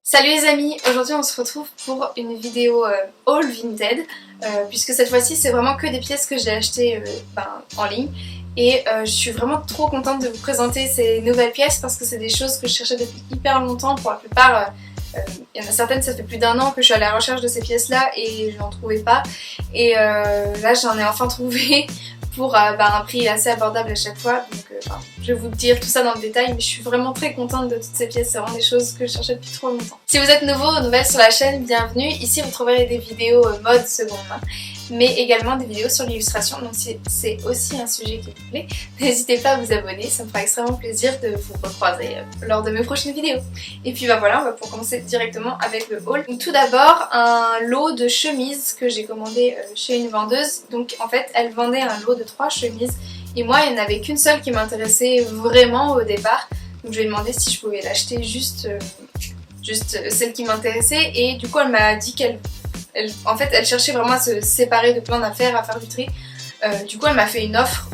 Salut les amis, aujourd'hui on se retrouve pour une vidéo haul Vinted puisque cette fois-ci c'est vraiment que des pièces que j'ai achetées en ligne et je suis vraiment trop contente de vous présenter ces nouvelles pièces parce que c'est des choses que je cherchais depuis hyper longtemps. Pour la plupart, il y en a certaines, ça fait plus d'1 an que je suis à la recherche de ces pièces là et je n'en trouvais pas et là j'en ai enfin trouvé pour un prix assez abordable à chaque fois. Donc je vais vous dire tout ça dans le détail, mais je suis vraiment très contente de toutes ces pièces, c'est vraiment des choses que je cherchais depuis trop longtemps. Si vous êtes nouveau ou nouvelle sur la chaîne, bienvenue. Ici vous trouverez des vidéos mode seconde main, mais également des vidéos sur l'illustration, donc si c'est aussi un sujet qui vous plaît, n'hésitez pas à vous abonner, ça me fera extrêmement plaisir de vous recroiser lors de mes prochaines vidéos. Et puis voilà, on va pouvoir commencer directement avec le haul. Donc tout d'abord, un lot de chemises que j'ai commandé chez une vendeuse. Donc en fait, elle vendait un lot de 3 chemises et moi il n'y en avait qu'une seule qui m'intéressait vraiment au départ. Donc je lui ai demandé si je pouvais l'acheter juste celle qui m'intéressait et du coup elle m'a dit elle cherchait vraiment à se séparer de plein d'affaires, à faire du tri. Du coup elle m'a fait une offre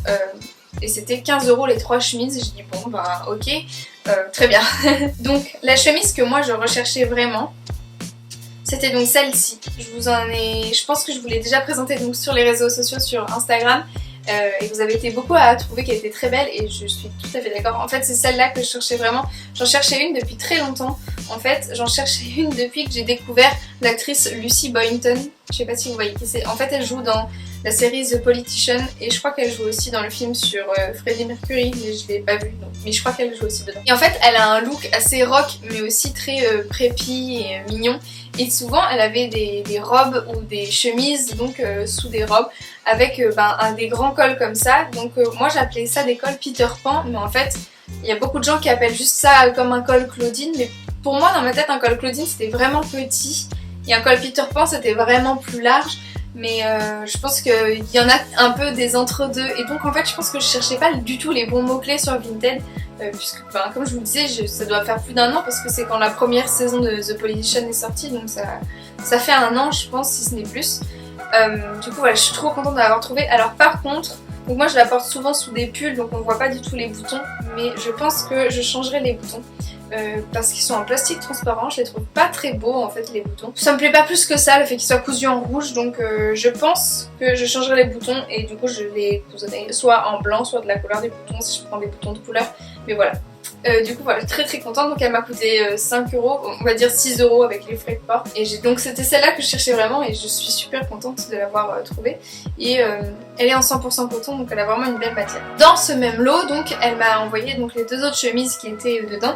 et c'était 15 € les 3 chemises. J'ai dit bon bah ok, très bien. Donc la chemise que moi je recherchais vraiment, c'était donc celle-ci. Je pense que je vous l'ai déjà présentée donc sur les réseaux sociaux, sur Instagram. Et vous avez été beaucoup à trouver qu'elle était très belle et je suis tout à fait d'accord. En fait c'est celle-là que je cherchais vraiment. J'en cherchais une depuis très longtemps. En fait j'en cherchais une depuis que j'ai découvert l'actrice Lucy Boynton. Je sais pas si vous voyez qui c'est. En fait elle joue dans la série The Politician et je crois qu'elle joue aussi dans le film sur Freddie Mercury, mais je l'ai pas vu donc. Mais je crois qu'elle joue aussi dedans. Et en fait elle a un look assez rock mais aussi très préppy et mignon. Et souvent elle avait des robes ou des chemises donc sous des robes avec des grands cols comme ça. Donc moi j'appelais ça des cols Peter Pan, mais en fait il y a beaucoup de gens qui appellent juste ça comme un col Claudine, mais pour moi dans ma tête un col Claudine c'était vraiment petit et un col Peter Pan c'était vraiment plus large. Mais je pense qu'il y en a un peu des entre-deux et donc en fait je pense que je cherchais pas du tout les bons mots-clés sur Vinted puisque comme je vous le disais ça doit faire plus d'1 an parce que c'est quand la première saison de The Politician est sortie, donc ça fait 1 an je pense si ce n'est plus. Du coup voilà, je suis trop contente de l'avoir trouvé. Alors par contre, donc moi je la porte souvent sous des pulls donc on voit pas du tout les boutons, mais je pense que je changerai les boutons. Parce qu'ils sont en plastique transparent, je les trouve pas très beaux en fait les boutons. Ça me plaît pas plus que ça le fait qu'ils soient cousus en rouge, donc je pense que je changerai les boutons et du coup je les couserai soit en blanc soit de la couleur des boutons si je prends des boutons de couleur, mais voilà. Du coup voilà, très contente, donc elle m'a coûté 5 €, on va dire 6 € avec les frais de port. Et donc c'était celle-là que je cherchais vraiment et je suis super contente de l'avoir trouvée. Et elle est en 100% coton donc elle a vraiment une belle matière. Dans ce même lot donc elle m'a envoyé donc les 2 autres chemises qui étaient dedans.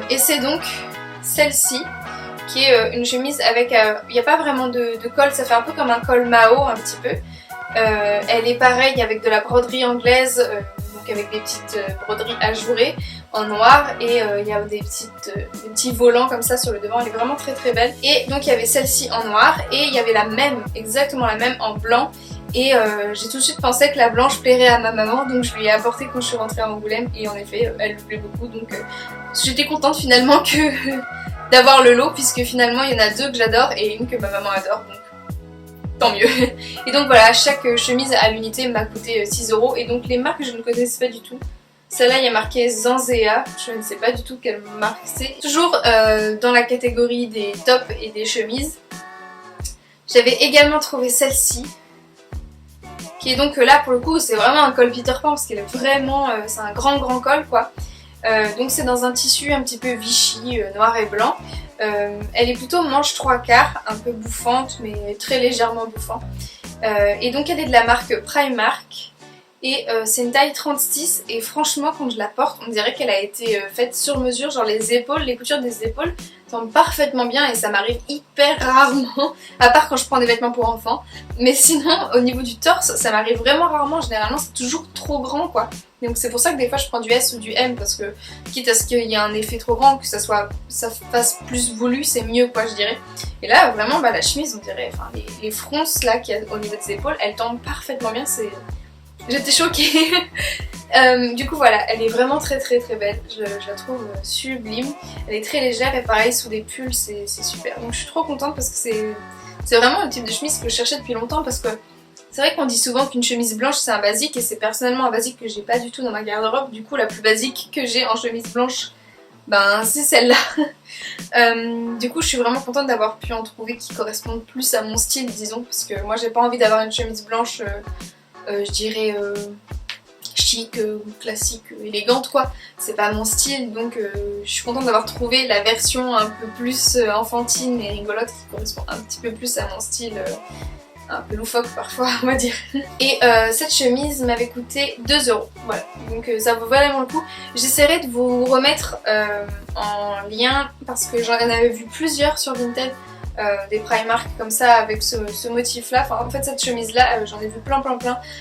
Et c'est donc celle-ci qui est une chemise avec, il n'y a pas vraiment de col, ça fait un peu comme un col Mao un petit peu. Elle est pareille avec de la broderie anglaise, donc avec des petites broderies ajourées en noir et il y a des petits volants comme ça sur le devant, elle est vraiment très belle. Et donc il y avait celle-ci en noir et il y avait la même, exactement la même en blanc. Et j'ai tout de suite pensé que la blanche plairait à ma maman, donc je lui ai apporté quand je suis rentrée à Angoulême et en effet elle lui plaît beaucoup, donc j'étais contente finalement d'avoir le lot puisque finalement il y en a 2 que j'adore et une que ma maman adore, donc tant mieux. Et donc voilà, chaque chemise à l'unité m'a coûté 6 € et donc les marques je ne connaissais pas du tout. Celle-là il y a marqué Zanzea, je ne sais pas du tout quelle marque c'est. Toujours dans la catégorie des tops et des chemises, j'avais également trouvé celle-ci, qui est donc là pour le coup c'est vraiment un col Peter Pan parce qu'elle est vraiment, c'est un grand col quoi. Donc c'est dans un tissu un petit peu Vichy, noir et blanc. Elle est plutôt manche 3/4, un peu bouffante mais très légèrement bouffante. Et donc elle est de la marque Primark et c'est une taille 36 et franchement quand je la porte on dirait qu'elle a été faite sur mesure, genre les épaules, les coutures des épaules tombent parfaitement bien et ça m'arrive hyper rarement, à part quand je prends des vêtements pour enfants, mais sinon au niveau du torse ça m'arrive vraiment rarement, généralement c'est toujours trop grand quoi. Donc c'est pour ça que des fois je prends du S ou du M parce que quitte à ce qu'il y ait un effet trop grand, que ça fasse plus voulu, c'est mieux quoi je dirais. Et là vraiment la chemise on dirait, enfin les fronces là qu'il y a au niveau des épaules elles tombent parfaitement bien, j'étais choquée. Du coup voilà, elle est vraiment très belle, je la trouve sublime, elle est très légère et pareil sous des pulls c'est super. Donc je suis trop contente parce que c'est vraiment le type de chemise que je cherchais depuis longtemps parce que c'est vrai qu'on dit souvent qu'une chemise blanche c'est un basique et c'est personnellement un basique que j'ai pas du tout dans ma garde-robe. Du coup la plus basique que j'ai en chemise blanche ben c'est celle-là. Du coup je suis vraiment contente d'avoir pu en trouver qui correspondent plus à mon style, disons, parce que moi j'ai pas envie d'avoir une chemise blanche, je dirais chic, classique, élégante quoi. C'est pas mon style, donc je suis contente d'avoir trouvé la version un peu plus enfantine et rigolote qui correspond un petit peu plus à mon style. Un peu loufoque parfois on va dire. Et cette chemise m'avait coûté 2 €. Voilà, donc ça vaut vraiment le coup. J'essaierai de vous remettre en lien parce que j'en avais vu plusieurs sur Vinted, des Primark comme ça avec ce motif là. Enfin en fait cette chemise là j'en ai vu plein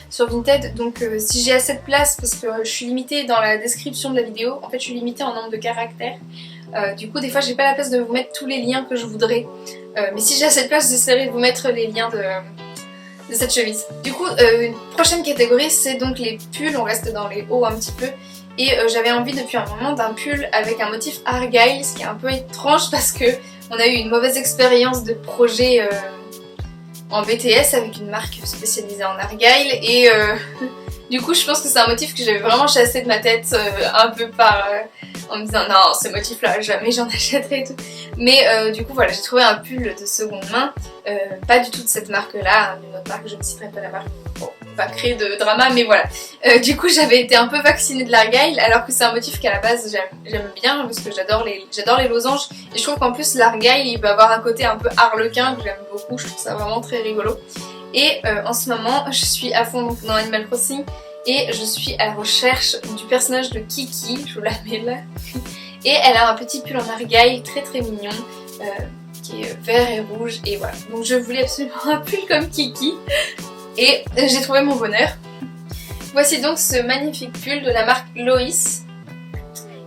sur Vinted, donc si j'ai assez de place, parce que je suis limitée dans la description de la vidéo, en fait je suis limitée en nombre de caractères. Du coup des fois j'ai pas la place de vous mettre tous les liens que je voudrais, mais si j'ai assez de place j'essaierai de vous mettre les liens de cette chemise. Du coup une prochaine catégorie c'est donc les pulls, on reste dans les hauts un petit peu, et j'avais envie depuis un moment d'un pull avec un motif argyle, ce qui est un peu étrange parce que on a eu une mauvaise expérience de projet en BTS avec une marque spécialisée en argyle, et du coup je pense que c'est un motif que j'avais vraiment chassé de ma tête un peu en me disant non ce motif là jamais j'en achèterai et tout. Mais du coup voilà, j'ai trouvé un pull de seconde main, pas du tout de cette marque là, d'une autre marque, je ne citerai pas la marque pour pas créer de drama, mais voilà. Du coup j'avais été un peu vaccinée de l'argyle, alors que c'est un motif qu'à la base j'aime bien parce que j'adore les losanges, et je trouve qu'en plus l'argyle il peut avoir un côté un peu harlequin que j'aime beaucoup, je trouve ça vraiment très rigolo. Et en ce moment je suis à fond donc, dans Animal Crossing, et je suis à la recherche du personnage de Kiki, je vous la mets là. Et elle a un petit pull en argyle très mignon, qui est vert et rouge, et voilà. Donc je voulais absolument un pull comme Kiki, et j'ai trouvé mon bonheur. Voici donc ce magnifique pull de la marque Lois.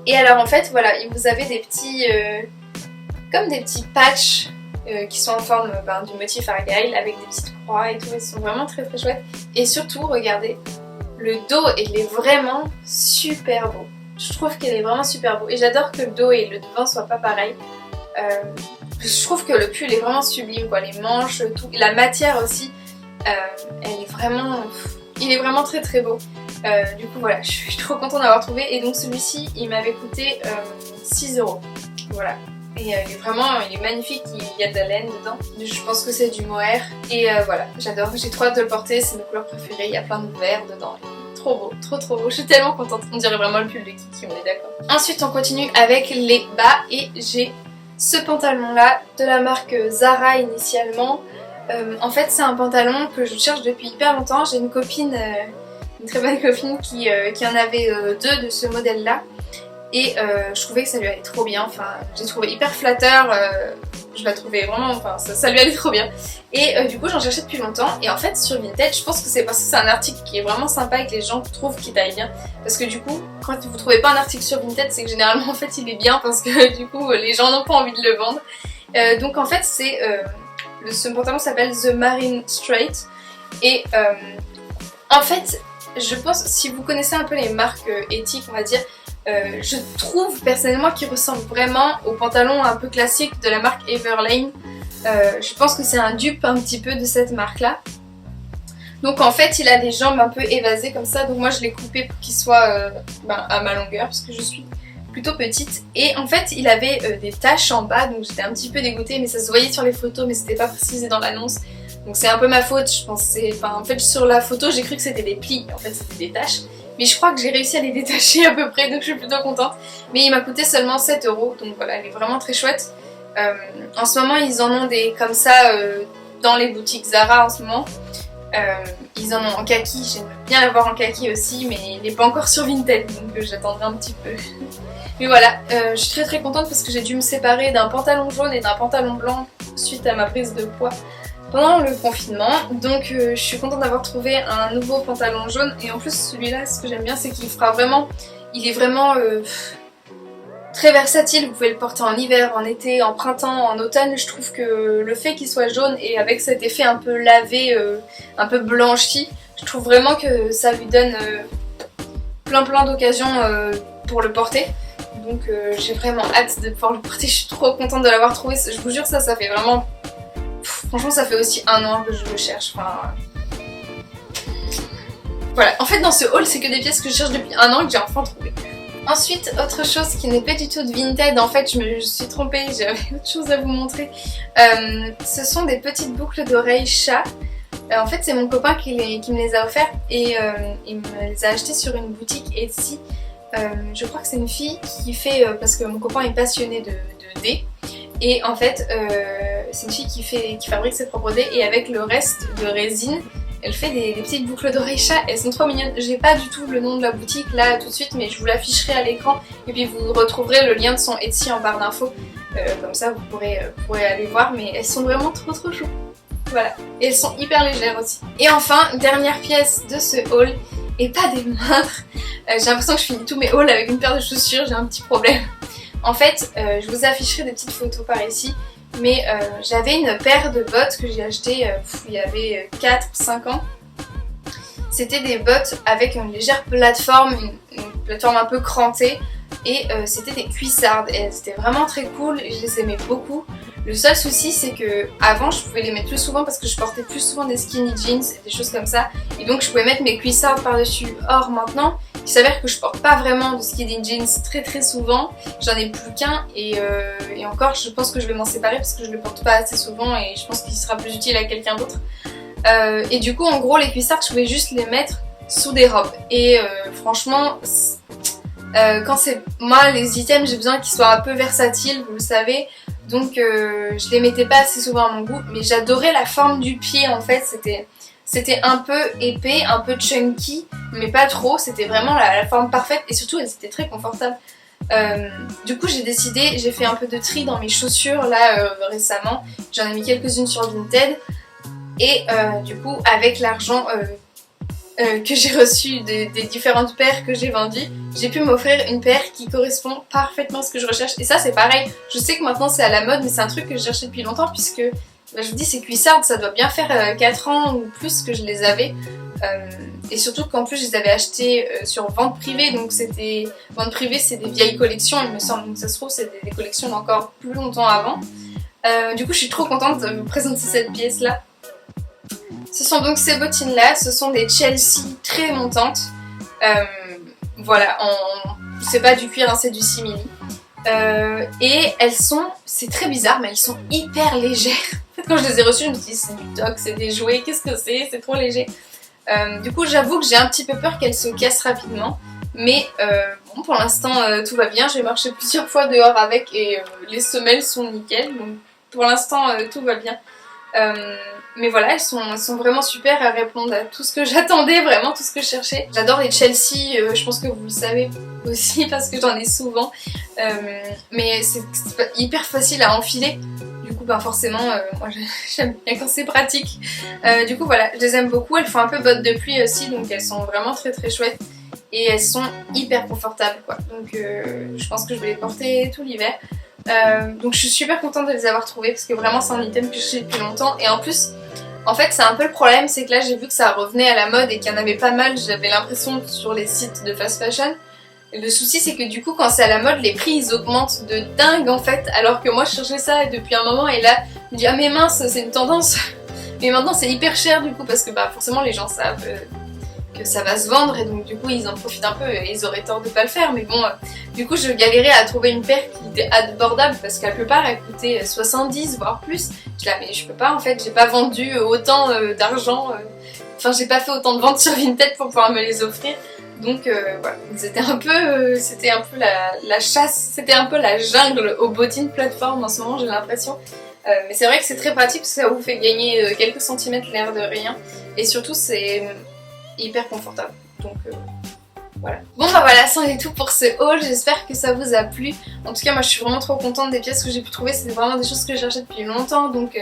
Et alors en fait voilà, vous avez des petits, comme des petits patchs qui sont en forme du motif argyle avec des petites croix et tout, ils sont vraiment très chouettes. Et surtout regardez, le dos il est vraiment super beau. Je trouve qu'il est vraiment super beau, et j'adore que le dos et le devant soient pas pareils. Je trouve que le pull est vraiment sublime quoi, les manches, tout, la matière aussi, elle est vraiment, il est vraiment très beau. Du coup voilà, je suis trop contente d'avoir trouvé, et donc celui-ci il m'avait coûté 6 €. Voilà. Et il est magnifique, il y a de la laine dedans. Je pense que c'est du mohair. Et voilà, j'adore, j'ai trop hâte de le porter, c'est mes couleurs préférées, il y a plein de vert dedans. Trop beau, trop beau, je suis tellement contente. On dirait vraiment le pull de Kiki, on est d'accord. Ensuite on continue avec les bas, et j'ai ce pantalon là de la marque Zara initialement. En fait c'est un pantalon que je cherche depuis hyper longtemps. J'ai une copine, une très bonne copine qui en avait deux de ce modèle là. Et je trouvais que ça lui allait trop bien, enfin j'ai trouvé hyper flatteur, je la trouvais vraiment, enfin ça lui allait trop bien. Et du coup j'en cherchais depuis longtemps, et en fait sur Vinted je pense que c'est parce que c'est un article qui est vraiment sympa et que les gens trouvent qu'il taille bien. Parce que du coup quand vous trouvez pas un article sur Vinted, c'est que généralement en fait il est bien, parce que du coup les gens n'ont pas envie de le vendre. Donc en fait c'est, ce pantalon s'appelle The Marine Straight, et en fait je pense, si vous connaissez un peu les marques éthiques on va dire, je trouve personnellement qu'il ressemble vraiment au pantalon un peu classique de la marque Everlane. Je pense que c'est un dupe un petit peu de cette marque là. Donc en fait il a des jambes un peu évasées comme ça, donc moi je l'ai coupé pour qu'il soit à ma longueur parce que je suis plutôt petite. Et en fait il avait des taches en bas, donc j'étais un petit peu dégoûtée, mais ça se voyait sur les photos mais c'était pas précisé dans l'annonce. Donc c'est un peu ma faute, je pense. En fait sur la photo j'ai cru que c'était des plis, en fait c'était des taches. Mais je crois que j'ai réussi à les détacher à peu près, donc je suis plutôt contente. Mais il m'a coûté seulement 7 €, donc voilà, elle est vraiment très chouette. En ce moment ils en ont des comme ça dans les boutiques Zara en ce moment. Ils en ont en kaki, j'aimerais bien l'avoir en kaki aussi, mais il n'est pas encore sur Vinted, donc j'attendrai un petit peu. Mais voilà, je suis très contente parce que j'ai dû me séparer d'un pantalon jaune et d'un pantalon blanc suite à ma prise de poids pendant le confinement. Donc je suis contente d'avoir trouvé un nouveau pantalon jaune, et en plus celui-là ce que j'aime bien c'est qu'il est vraiment très versatile. Vous pouvez le porter en hiver, en été, en printemps, en automne. Je trouve que le fait qu'il soit jaune et avec cet effet un peu lavé, un peu blanchi, je trouve vraiment que ça lui donne plein d'occasions pour le porter. Donc j'ai vraiment hâte de pouvoir le porter, je suis trop contente de l'avoir trouvé. Je vous jure ça fait vraiment... Franchement ça fait aussi 1 an que je le cherche. Enfin... Voilà, en fait dans ce haul c'est que des pièces que je cherche depuis 1 an et que j'ai enfin trouvé. Ensuite, autre chose qui n'est pas du tout de Vinted, en fait je me suis trompée, j'avais autre chose à vous montrer. Ce sont des petites boucles d'oreilles chat. En fait c'est mon copain qui me les a offertes et il me les a achetées sur une boutique Etsy. Je crois que c'est une fille qui fait, parce que mon copain est passionné de dés. Et en fait c'est une fille qui fabrique ses propres dés et avec le reste de résine, elle fait des petites boucles d'oreilles chat, elles sont trop mignonnes. J'ai pas du tout le nom de la boutique là tout de suite, mais je vous l'afficherai à l'écran et puis vous retrouverez le lien de son Etsy en barre d'infos. Comme ça vous pourrez aller voir, mais elles sont vraiment trop chou. Voilà, et elles sont hyper légères aussi. Et enfin, dernière pièce de ce haul, et pas des moindres, j'ai l'impression que je finis tous mes hauls avec une paire de chaussures, j'ai un petit problème. En fait, je vous afficherai des petites photos par ici. Mais j'avais une paire de bottes que j'ai achetées il y avait 4-5 ans. C'était des bottes avec une légère plateforme, une plateforme un peu crantée. Et c'était des cuissardes et elles étaient vraiment très cool et je les aimais beaucoup. Le seul souci c'est que avant je pouvais les mettre plus souvent parce que je portais plus souvent des skinny jeans et des choses comme ça. Et donc je pouvais mettre mes cuissardes par dessus. Or maintenant, il s'avère que je porte pas vraiment de skinny jeans très souvent. J'en ai plus qu'un et encore je pense que je vais m'en séparer parce que je le porte pas assez souvent et je pense qu'il sera plus utile à quelqu'un d'autre. Et du coup en gros les cuissardes je pouvais juste les mettre sous des robes. Et franchement, quand c'est moi les items j'ai besoin qu'ils soient un peu versatiles, vous le savez. Donc je les mettais pas assez souvent à mon goût, mais j'adorais la forme du pied en fait, c'était un peu épais, un peu chunky, mais pas trop, c'était vraiment la forme parfaite et surtout elles étaient très confortables. Du coup j'ai fait un peu de tri dans mes chaussures là récemment, j'en ai mis quelques-unes sur Vinted et du coup avec l'argent que j'ai reçu des différentes paires que j'ai vendues, j'ai pu m'offrir une paire qui correspond parfaitement à ce que je recherche. Et ça c'est pareil, je sais que maintenant c'est à la mode mais c'est un truc que je cherchais depuis longtemps puisque je vous dis ces cuissardes ça doit bien faire 4 ans ou plus que je les avais. Et surtout qu'en plus je les avais achetées sur vente privée, donc c'était vente privée, c'est des vieilles collections il me semble, donc ça se trouve c'est des collections d'encore plus longtemps avant. Du coup je suis trop contente de vous présenter cette pièce là. Ce sont donc ces bottines là, ce sont des Chelsea très montantes. Voilà, c'est pas du cuir, hein, c'est du simili. Et elles sont, c'est très bizarre, mais elles sont hyper légères. En fait, quand je les ai reçues, je me suis dit c'est du toc, c'est des jouets, qu'est-ce que c'est trop léger. Du coup, j'avoue que j'ai un petit peu peur qu'elles se cassent rapidement. Mais bon, pour l'instant, tout va bien. J'ai marché plusieurs fois dehors avec et les semelles sont nickel. Donc pour l'instant, tout va bien. Mais voilà, elles sont vraiment super, elles répondent à tout ce que j'attendais, vraiment tout ce que je cherchais. J'adore les Chelsea, je pense que vous le savez aussi parce que j'en ai souvent. Mais c'est hyper facile à enfiler. Du coup, ben forcément, moi j'aime bien quand c'est pratique. Du coup, voilà, je les aime beaucoup. Elles font un peu bottes de pluie aussi, donc elles sont vraiment très chouettes. Et elles sont hyper confortables, quoi. Donc je pense que je vais les porter tout l'hiver. Donc je suis super contente de les avoir trouvées parce que vraiment c'est un item que je cherchais depuis longtemps. Et en plus, en fait c'est un peu le problème, c'est que là j'ai vu que ça revenait à la mode et qu'il y en avait pas mal, j'avais l'impression sur les sites de fast fashion. Et le souci c'est que du coup quand c'est à la mode les prix ils augmentent de dingue en fait, alors que moi je cherchais ça depuis un moment et là je me dis ah mais mince c'est une tendance. Mais maintenant c'est hyper cher du coup parce que bah forcément les gens savent que ça va se vendre et donc du coup ils en profitent un peu et ils auraient tort de pas le faire, mais bon du coup je galérais à trouver une paire qui était abordable parce que la plupart elle coûtait 70 voire plus. Je là mais je peux pas en fait, j'ai pas vendu autant d'argent, enfin j'ai pas fait autant de ventes sur Vinted pour pouvoir me les offrir, donc voilà, c'était un peu la chasse, c'était un peu la jungle aux bottines plateforme en ce moment j'ai l'impression. Mais c'est vrai que c'est très pratique parce que ça vous fait gagner quelques centimètres l'air de rien et surtout c'est hyper confortable, donc voilà. Bon bah voilà, c'en est tout pour ce haul, j'espère que ça vous a plu. En tout cas moi je suis vraiment trop contente des pièces que j'ai pu trouver, c'était vraiment des choses que je cherchais depuis longtemps, donc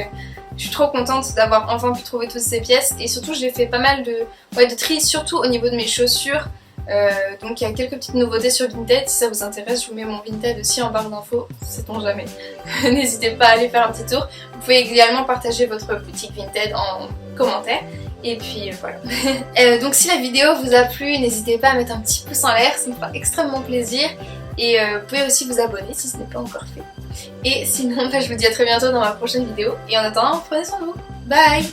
je suis trop contente d'avoir enfin pu trouver toutes ces pièces. Et surtout j'ai fait pas mal de tri, surtout au niveau de mes chaussures. Donc il y a quelques petites nouveautés sur Vinted, si ça vous intéresse je vous mets mon Vinted aussi en barre d'infos, sait-on jamais. N'hésitez pas à aller faire un petit tour. Vous pouvez également partager votre boutique Vinted en commentaire. Et puis voilà. Donc si la vidéo vous a plu, n'hésitez pas à mettre un petit pouce en l'air, ça me fera extrêmement plaisir. Et vous pouvez aussi vous abonner si ce n'est pas encore fait. Et sinon, je vous dis à très bientôt dans ma prochaine vidéo. Et en attendant, prenez soin de vous. Bye!